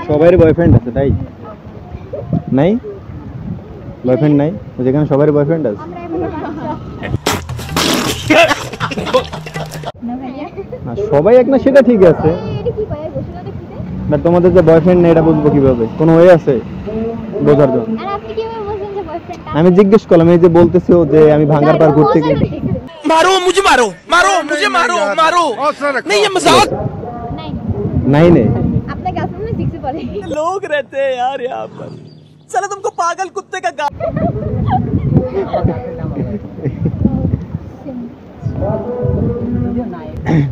সবারই বয়ফ্রেন্ড আছে তাই নাই বয়ফ্রেন্ড নাই যেখানে সবারই বয়ফ্রেন্ড আছে সবাই এক না সেটা ঠিক আছে বাট তোমাদের যে বয়ফ্রেন্ড নেই এটা বুঝবো কিভাবে কোনো ওয়ে আছে বোঝার জন্য আমি জিজ্ঞেস করলাম এই যে বলতেছো যে আমি ভাঙ্গার পার ঘুরতে গেছি मारो मुझे मारो मारो मुझे मारो मारो नहीं ये मजाक नहीं नहीं अपने गर्लफ्रेंड में सिक्स पड़े लोग रहते हैं यार यहाँ पर चलो तुमको पागल कुत्ते का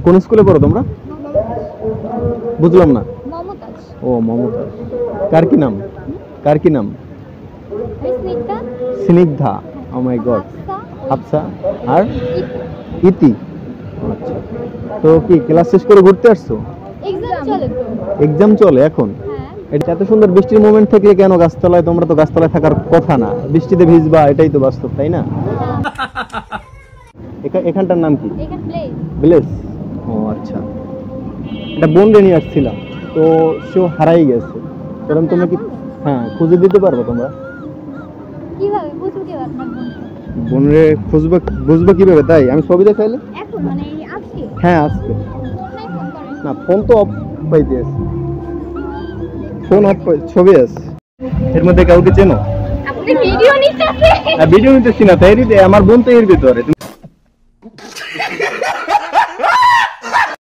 কোন স্কুলে পড়ো তোমরা বুঝলাম না মমতাজ ও মমতাজ কার কি নাম স্নিগ্ধা স্নিগ্ধা ও মাই গড হাফসা আর ইতি আচ্ছা তো কি ক্লাস শেষ করে ঘুরতে আসছো এক্সাম চলে এখন এটা এত সুন্দর বৃষ্টির মোমেন্ট থেকে কেন গাছতলায় তোমরা তো গাছতলায় থাকার কথা না বৃষ্টিতে ভিজবা এটাই তো বাস্তব তাই না এখানটার নাম কি ভিলেজ ও আচ্ছা এটা বোনরে নিয়ে আসছিলাম তো সেও হারাই গেছে কারণ তোমরা কি হ্যাঁ খুঁজে দিতে পারবে তোমরা কিভাবে বুঝবো কি আপনার বোনরে বুঝবো কিভাবে তাই আমি ছবি দেখাইলে এখন মানে আজকে হ্যাঁ আজকে না ফোন তো অফ পাইতে আছে ফোন অফ ছবি আছে এর মধ্যে কাউকে চেনো আপনি ভিডিও নিতেছেন ভিডিও নিতেছি না তাই আমার বোন তো এর ভিতরে